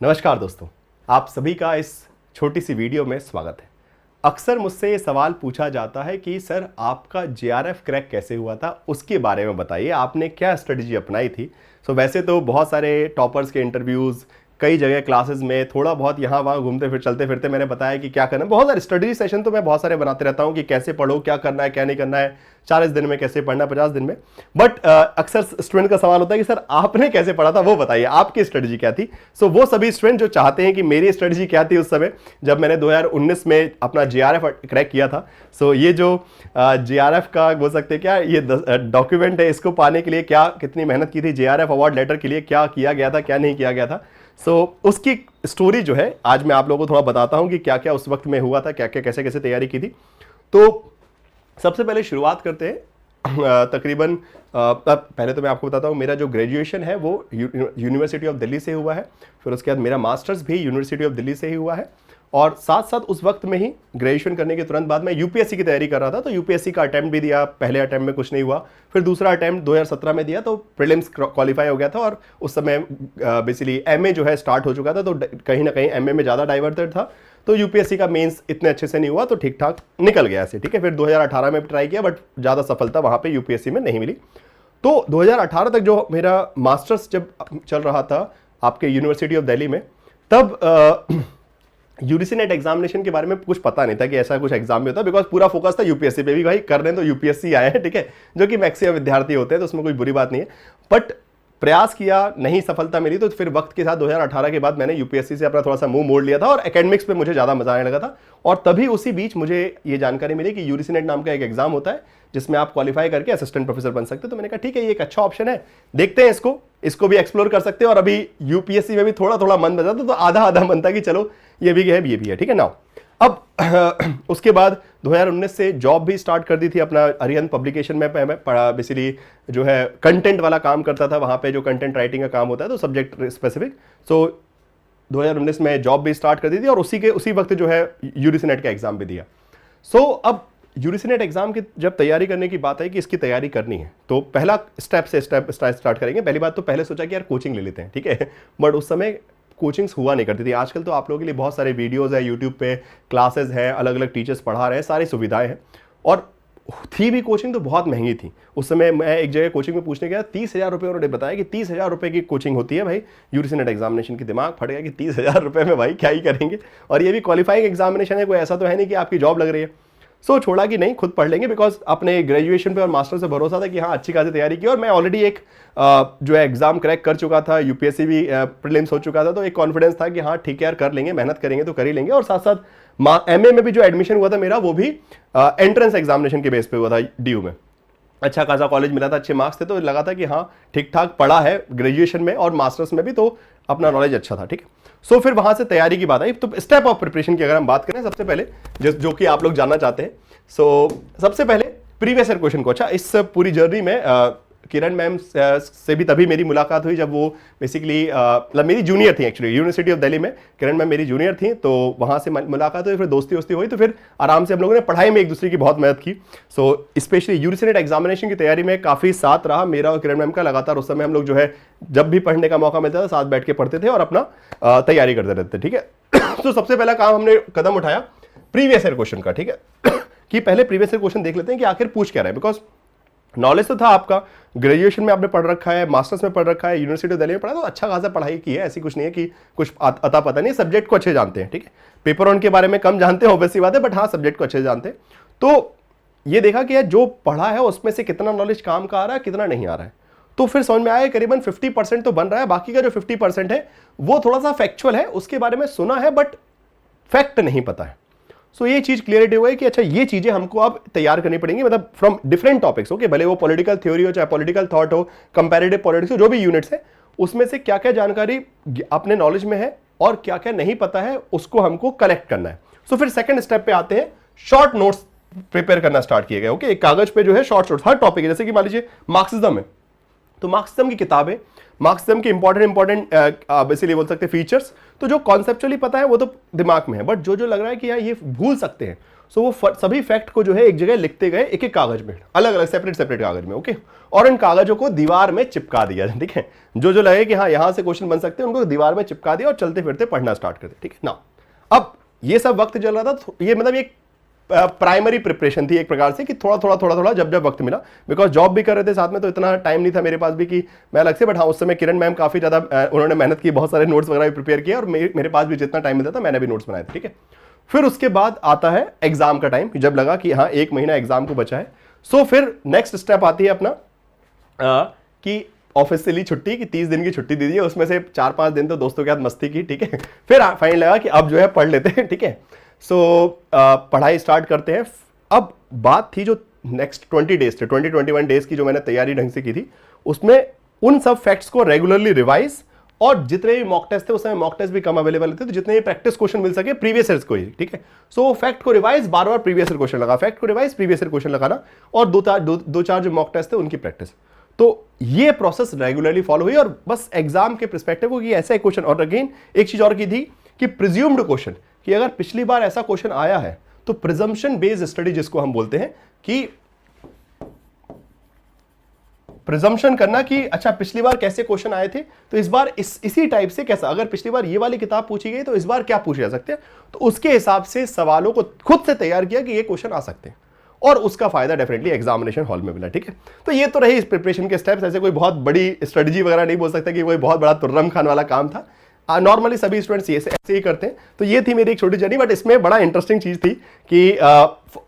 नमस्कार दोस्तों, आप सभी का इस छोटी सी वीडियो में स्वागत है। अक्सर मुझसे ये सवाल पूछा जाता है कि सर आपका जेआरएफ क्रैक कैसे हुआ था, उसके बारे में बताइए, आपने क्या स्ट्रेटजी अपनाई थी। वैसे तो बहुत सारे टॉपर्स के इंटरव्यूज़, कई जगह क्लासेस में थोड़ा बहुत यहाँ वहाँ घूमते फिर चलते फिरते मैंने बताया कि क्या करना है। बहुत सारे स्टडी सेशन तो मैं बहुत सारे बनाते रहता हूँ कि कैसे पढ़ो, क्या करना है क्या नहीं करना है, 40 दिन में कैसे पढ़ना है, 50 दिन में। बट अक्सर स्टूडेंट का सवाल होता है कि सर आपने कैसे पढ़ा था, वो बताइए, आपकी स्ट्रेटजी क्या थी। वो सभी स्टूडेंट जो चाहते हैं कि मेरी स्ट्रेटजी क्या थी उस समय जब मैंने 2019 में अपना जेआरएफ क्रैक किया था। ये जो जेआरएफ का बोल सकते हैं क्या, ये डॉक्यूमेंट है, इसको पाने के लिए क्या कितनी मेहनत की थी, जेआरएफ अवार्ड लेटर के लिए क्या किया गया था, क्या नहीं किया गया था। उसकी स्टोरी जो है आज मैं आप लोगों को थोड़ा बताता हूं कि क्या क्या उस वक्त में हुआ था, क्या क्या कैसे कैसे तैयारी की थी। तो सबसे पहले शुरुआत करते हैं। तकरीबन पहले तो मैं आपको बताता हूँ, मेरा जो ग्रेजुएशन है वो यूनिवर्सिटी ऑफ दिल्ली से हुआ है। फिर उसके बाद मेरा मास्टर्स भी यूनिवर्सिटी ऑफ दिल्ली से ही हुआ है। और साथ साथ उस वक्त में ही ग्रेजुएशन करने के तुरंत बाद मैं यूपीएससी की तैयारी कर रहा था। तो यूपीएससी का अटेम्प्ट भी दिया, पहले अटेम्प्ट में कुछ नहीं हुआ, फिर दूसरा अटेम्प्ट 2017 में दिया तो प्रीलिम्स क्वालिफाई हो गया था। और उस समय बेसिकली एमए जो है स्टार्ट हो चुका था, तो कहीं ना कहीं एमए में ज़्यादा डाइवर्टेड था। तो यूपीएससी का मेंस इतने अच्छे से नहीं हुआ, तो ठीक ठाक निकल गया ऐसे, ठीक है। फिर 2018 में ट्राई किया, बट ज़्यादा सफलता वहाँ पर यूपीएससी में नहीं मिली। तो 2018 तक जो मेरा मास्टर्स जब चल रहा था आपके यूनिवर्सिटी ऑफ दिल्ली में, तब यूजीसी नेट एग्जामिनेशन के बारे में कुछ पता नहीं था कि ऐसा कुछ एग्जाम भी होता है, बिकॉज पूरा फोकस था यूपीएससी पे भी। भाई कर रहे हैं तो यूपीएससी आए हैं, ठीक है, जो कि मैक्सिमम विद्यार्थी होते हैं, तो उसमें कोई बुरी बात नहीं है। बट प्रयास किया, नहीं सफलता मिली, तो फिर वक्त के साथ 2018 के बाद मैंने यूपीएससी से अपना थोड़ा सा मुंह मोड़ लिया था और एकेडमिक्स पे मुझे ज़्यादा मजा आने लगा था। और तभी उसी बीच मुझे ये जानकारी मिली कि यूजीसी नेट नाम का एक एग्जाम होता है जिसमें आप क्वालिफाई करके असिस्टेंट प्रोफेसर बन सकते हो। तो मैंने कहा ठीक है, ये एक अच्छा ऑप्शन है, देखते हैं इसको भी एक्सप्लोर कर सकते हैं। और अभी यूपीएससी में भी थोड़ा थोड़ा मन बचा था, तो आधा आधा मन था कि चलो ये भी है ये भी है, ठीक है ना। अब उसके बाद 2019 से जॉब भी स्टार्ट कर दी थी अपना अरिहंत पब्लिकेशन में। मैं पढ़ा बेसिकली जो है कंटेंट वाला काम करता था वहाँ पे, जो कंटेंट राइटिंग का काम होता है, तो सब्जेक्ट स्पेसिफिक। 2019 में जॉब भी स्टार्ट कर दी थी और उसी वक्त जो है यूजीसी नेट का एग्जाम भी दिया। अब यूजीसी नेट एग्जाम की जब तैयारी करने की बात है कि इसकी तैयारी करनी है, तो पहला स्टेप स्टार्ट करेंगे। पहली बात तो पहले सोचा कि यार कोचिंग ले लेते हैं, ठीक है। बट उस समय कोचिंग्स हुआ नहीं करती थी। आजकल तो आप लोगों के लिए बहुत सारे वीडियोस है, यूट्यूब पे क्लासेस हैं, अलग अलग टीचर्स पढ़ा रहे हैं, सारी सुविधाएं हैं। और थी भी कोचिंग तो बहुत महंगी थी उस समय। मैं एक जगह कोचिंग में पूछने गया, 30,000 रुपये उन्होंने बताया कि 30,000 रुपये की कोचिंग होती है भाई यूजीसी नेट एग्जामिनेशन की। दिमाग फट गया कि 30,000 रुपये में भाई क्या ही करेंगे, और ये भी क्वालिफाइंग एग्जामिनेशन है, कोई ऐसा तो है नहीं कि आपकी जॉब लग रही है। छोड़ा कि नहीं, खुद पढ़ लेंगे, बिकॉज अपने ग्रेजुएशन पे और मास्टर से भरोसा था कि हाँ अच्छी खासी तैयारी की। और मैं ऑलरेडी एक जो है एग्जाम क्रैक कर चुका था, यूपीएससी भी प्रीलिम्स हो चुका था, तो एक कॉन्फिडेंस था कि हाँ ठीक है यार कर लेंगे, मेहनत करेंगे तो कर ही लेंगे। और साथ साथ एमए में भी जो एडमिशन हुआ था मेरा, वो भी एंट्रेंस एग्जामिनेशन के बेस पे हुआ था डीयू में। अच्छा खासा कॉलेज मिला था, अच्छे मार्क्स थे, तो लगा था कि हाँ ठीक ठाक पढ़ा है ग्रेजुएशन में और मास्टर्स में भी, तो अपना नॉलेज अच्छा था, ठीक है। फिर वहां से तैयारी की बात आई। तो स्टेप ऑफ प्रिपरेशन की अगर हम बात करें, सबसे पहले जो कि आप लोग जानना चाहते हैं, सबसे पहले प्रीवियस ईयर क्वेश्चन को। अच्छा, इस पूरी जर्नी में किरण मैम से भी तभी मेरी मुलाकात हुई जब वो बेसिकली मतलब मेरी जूनियर थी एक्चुअली, यूनिवर्सिटी ऑफ दिल्ली में किरण मैम मेरी जूनियर थी। तो वहाँ से मुलाकात हुई, फिर दोस्ती हुई, तो फिर आराम से हम लोगों ने पढ़ाई में एक दूसरे की बहुत मदद की। स्पेशली यूजीसी नेट एग्जामिनेशन की तैयारी में काफ़ी साथ रहा मेरा और किरण मैम का लगातार। उस समय हम लोग जो है जब भी पढ़ने का मौका मिलता था साथ बैठ के पढ़ते थे और अपना तैयारी करते रहते थे, ठीक है। तो सबसे पहला काम हमने कदम उठाया प्रीवियस ईयर क्वेश्चन का, ठीक है, कि पहले प्रीवियस ईयर क्वेश्चन देख लेते हैं कि आखिर पूछ क्या रहा है। बिकॉज नॉलेज तो था आपका, ग्रेजुएशन में आपने पढ़ रखा है, मास्टर्स में पढ़ रखा है, यूनिवर्सिटी ऑफ दिल्ली में पढ़ा, तो अच्छा खासा पढ़ाई की है, ऐसी कुछ नहीं है कि कुछ अता पता नहीं। सब्जेक्ट को अच्छे जानते हैं, ठीक है। पेपर वन के बारे में कम जानते हैं, ऑब्वियसली बात है, बट हाँ सब्जेक्ट को अच्छे जानते हैं। तो ये देखा कि जो पढ़ा है उसमें से कितना नॉलेज काम का आ रहा है, कितना नहीं आ रहा है। तो फिर समझ में आया करीबन 50% तो बन रहा है, बाकी का जो 50% है वो थोड़ा सा फैक्चुअल है, उसके बारे में सुना है बट फैक्ट नहीं पता है। ये चीज क्लियरिटी हुई कि अच्छा ये चीजें हमको अब तैयार करनी पड़ेंगी, मतलब फ्रॉम डिफरेंट टॉपिक्स, ओके, भले वो पॉलिटिकल थ्योरी हो, चाहे पॉलिटिकल थॉट हो, कंपैरेटिव पॉलिटिक्स हो, जो भी यूनिट्स है उसमें से क्या क्या जानकारी अपने नॉलेज में है और क्या क्या नहीं पता है, उसको हमको कलेक्ट करना है। फिर सेकंड स्टेप पे आते हैं, शॉर्ट नोट्स प्रिपेयर करना स्टार्ट किए गए, ओके। एक कागज पे जो है शॉर्ट नोट्स हर टॉपिक है, जैसे कि मान लीजिए मार्क्सिज्म है, तो मार्क्सिज्म की किताबें, मार्क्सिज्म के इंपॉर्टेंट बेसिकली बोल सकते हैं फीचर्स, तो जो कॉन्सेप्चुअली पता है वो तो दिमाग में है, बट जो लग रहा है कि यार ये भूल सकते हैं, सो वो सभी फैक्ट को जो है एक जगह लिखते गए, एक एक कागज में, अलग अलग सेपरेट सेपरेट कागज में, ओके। और इन कागजों को दीवार में चिपका दिया, ठीक है। जो जो लगे कि हाँ यहां से क्वेश्चन बन सकते हैं उनको दीवार में चिपका दिया और चलते फिरते पढ़ना स्टार्ट कर दिया, ठीक है ना। अब ये सब वक्त चल रहा था, तो ये मतलब एक प्राइमरी प्रिपरेशन थी एक प्रकार से, कि थोड़ा थोड़ा जब जब वक्त मिला, बिकॉज जॉब भी कर रहे थे साथ में, तो इतना टाइम नहीं था मेरे पास भी कि मैं अलग से। बट हाँ, उस समय किरण मैम काफी ज्यादा उन्होंने मेहनत की, बहुत सारे नोट्स वगैरह भी प्रिपेयर किए, और मेरे पास भी जितना टाइम मिलता था मैंने भी नोट्स बनाए थे, ठीक है। फिर उसके बाद आता है एग्जाम का टाइम, जब लगा कि हाँ 1 महीना एग्जाम को बचा है। सो फिर नेक्स्ट स्टेप आती है अपना कि ऑफिशियली छुट्टी की 30 दिन की छुट्टी दे दी है, उसमें से 4-5 दिन तो दोस्तों के साथ मस्ती की, ठीक है। फिर फाइनल लगा कि अब जो है पढ़ लेते हैं, ठीक है। सो पढ़ाई स्टार्ट करते हैं। अब बात थी जो नेक्स्ट 20 डेज थे, 20-21 डेज की जो मैंने तैयारी ढंग से की थी, उसमें उन सब फैक्ट्स को रेगुलरली रिवाइज, और जितने भी मॉक टेस्ट थे, उस समय मॉक टेस्ट भी कम अवेलेबल थे, तो जितने भी प्रैक्टिस क्वेश्चन मिल सके प्रीवियस ईयर्स को ही, ठीक है। सो फैक्ट को रिवाइज, बार बार प्रीवियस ईयर क्वेश्चन लगा, फैक्ट को रिवाइज, प्रीवियस ईयर क्वेश्चन लगाना, और दो चार जो मॉक टेस्ट थे उनकी प्रैक्टिस। तो ये प्रोसेस रेगुलरली फॉलो हुई, और बस एग्जाम के पर्सपेक्टिव को कि ऐसा क्वेश्चन। और अगेन एक चीज और की थी कि प्रिज्यूम्ड क्वेश्चन, कि अगर पिछली बार ऐसा क्वेश्चन आया है तो प्रिजम्पशन बेस्ड स्टडी जिसको हम बोलते हैं, कि प्रिजम्पशन करना कि अच्छा पिछली बार कैसे क्वेश्चन आए थे, तो इस बार इसी टाइप से कैसा, अगर पिछली बार ये वाली किताब पूछी गई तो इस बार क्या पूछे जा सकते हैं, तो उसके हिसाब से सवालों को खुद से तैयार किया कि ये क्वेश्चन आ सकते हैं, और उसका फायदा डेफिनेटली एग्जामिनेशन हॉल में मिला, ठीक है। तो ये तो रही इस प्रिपरेशन के स्टेप्स। ऐसे कोई बहुत बड़ी स्ट्रेटजी वगैरह नहीं बोल सकता कि कोई बहुत बड़ा तुर्रम खान वाला काम था, नॉर्मली सभी स्टूडेंट्स ऐसे ही करते हैं। तो ये थी मेरी एक छोटी जर्नी, बट इसमें बड़ा इंटरेस्टिंग चीज थी कि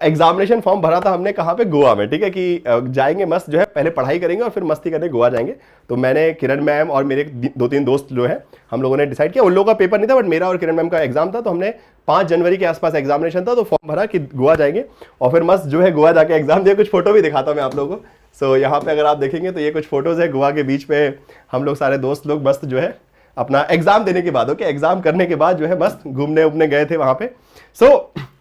एग्जामिनेशन फॉर्म भरा था हमने कहाँ पे, गोवा में, ठीक है, कि जाएंगे मस्त जो है, पहले पढ़ाई करेंगे और फिर मस्ती करने गोवा जाएंगे। तो मैंने, किरण मैम और मेरे 2-3 दोस्त जो है, हम लोगों ने डिसाइड किया, उन लोगों का पेपर नहीं था बट मेरा और किरण मैम का एग्जाम था, तो हमने 5 जनवरी के आसपास एग्जामिनेशन था, तो फॉर्म भरा कि गोवा जाएंगे, और फिर मस्त जो है गोवा जाके एग्जाम दिया। कुछ फोटो भी दिखाता हूं मैं आप लोगों को। सो यहाँ पे अगर आप देखेंगे तो ये कुछ फोटोज है गोवा के बीच पे, हम लोग सारे दोस्त लोग मस्त जो है अपना एग्जाम देने के बाद, ओके, एग्जाम करने के बाद जो है मस्त घूमने उमने गए थे वहां पे। सो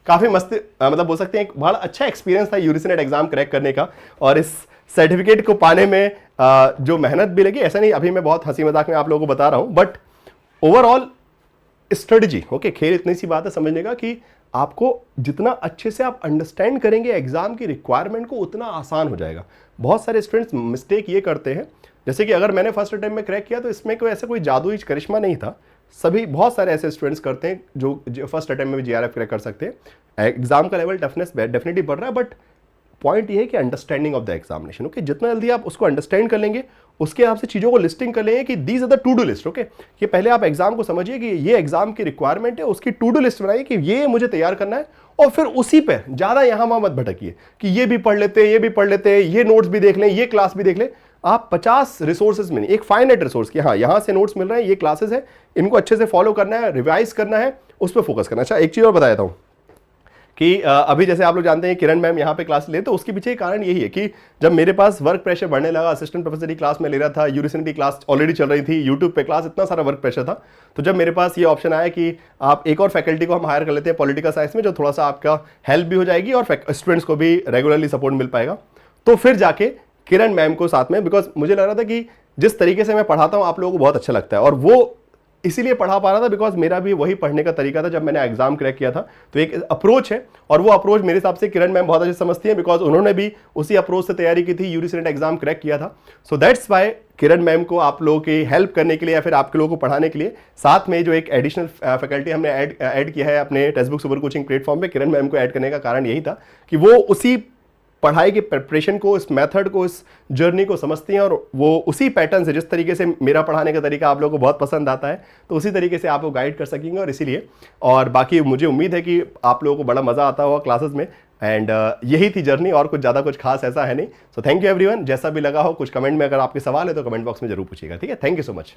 काफी मस्त, मतलब बोल सकते हैं एक बड़ा अच्छा एक्सपीरियंस था यूजीसी नेट एग्जाम क्रैक करने का, और इस सर्टिफिकेट को पाने में जो मेहनत भी लगी, ऐसा नहीं अभी मैं बहुत हंसी मजाक में आप लोगों को बता रहा हूं, बट ओवरऑल स्ट्रेटजी, ओके, खेल इतनी सी बात है समझने का कि आपको जितना अच्छे से आप अंडरस्टैंड करेंगे एग्जाम की रिक्वायरमेंट को, उतना आसान हो जाएगा। बहुत सारे स्टूडेंट्स मिस्टेक ये करते हैं, जैसे कि अगर मैंने फर्स्ट अटेम्प्ट में क्रैक किया तो इसमें कोई ऐसा कोई जादुई करिश्मा नहीं था, सभी बहुत सारे ऐसे स्टूडेंट्स करते हैं जो फर्स्ट अटेम्प्ट में भी जीआरएफ क्रैक कर सकते हैं। एग्जाम का लेवल टफनेस डेफिनेटली बढ़ रहा है, बट पॉइंट ये है कि understanding of the examination, okay, जितना जल्दी आप उसको अंडरस्टैंड कर लेंगे, उसके हिसाब से चीज़ों को लिस्टिंग कर लेंगे कि these are the to do list, okay, कि पहले आप एग्जाम को समझिए कि ये एग्जाम की रिक्वायरमेंट है, उसकी टू डू लिस्ट बनाइए कि ये मुझे तैयार करना है, और फिर उसी पे ज़्यादा यहाँ वहाँ मत भटकिए कि ये भी पढ़ लेते, ये भी पढ़ लेते, ये नोट्स भी देख लें, ये क्लास भी देख लें। आप 50 रिसोर्सेज में नहीं, एक फाइनाइट रिसोर्स की, हाँ यहाँ से नोट्स मिल रहे हैं, ये क्लासेस है, इनको अच्छे से फॉलो करना है, रिवाइज करना है, उस पर फोकस करना है। अच्छा, एक चीज़ और बता देता हूँ कि अभी जैसे आप लोग जानते हैं किरण मैम यहाँ पे क्लास ले, तो उसके पीछे कारण यही है कि जब मेरे पास वर्क प्रेशर बढ़ने लगा, असिस्टेंट प्रोफेसर की क्लास में ले रहा था, यूजीसी की क्लास ऑलरेडी चल रही थी, यूट्यूब पे क्लास, इतना सारा वर्क प्रेशर था, तो जब मेरे पास ये ऑप्शन आया कि आप एक और फैकल्टी को हम हायर कर लेते हैं पॉलिटिकल साइंस में, जो थोड़ा सा आपका हेल्प भी हो जाएगी और स्टूडेंट्स को भी रेगुलरली सपोर्ट मिल पाएगा, तो फिर जाके किरण मैम को साथ में, बिकॉज मुझे लग रहा था कि जिस तरीके से मैं पढ़ाता हूँ आप लोगों को बहुत अच्छा लगता है, और वो इसीलिए पढ़ा पा रहा था बिकॉज मेरा भी वही पढ़ने का तरीका था जब मैंने एग्जाम क्रैक किया था। तो एक अप्रोच है, और वो अप्रोच मेरे हिसाब से किरण मैम बहुत अच्छे समझती है, बिकॉज उन्होंने भी उसी अप्रोच से तैयारी की थी, यूजीसी नेट एग्जाम क्रैक किया था। So that's why Kiran ma'am को आप लोगों की हेल्प करने के लिए या फिर आपके लोगों को पढ़ाने के लिए साथ में जो एक एडिशनल फैकल्टी हमने ऐड किया है अपने text book super coaching platform पे, किरण मैम को ऐड करने का कारण यही था कि वो उसी पढ़ाई के प्रिपरेशन को, इस मेथड को, इस जर्नी को समझती हैं, और वो उसी पैटर्न से, जिस तरीके से मेरा पढ़ाने का तरीका आप लोगों को बहुत पसंद आता है, तो उसी तरीके से आपको गाइड कर सकेंगे, और इसीलिए, और बाकी मुझे उम्मीद है कि आप लोगों को बड़ा मजा आता होगा क्लासेस में, एंड यही थी जर्नी, और कुछ ज़्यादा कुछ खास ऐसा है नहीं। सो थैंक यू एवरीवन, जैसा भी लगा हो कुछ कमेंट में अगर आपके सवाल है तो कमेंट बॉक्स में जरूर पूछिएगा, ठीक है। Thank you so much.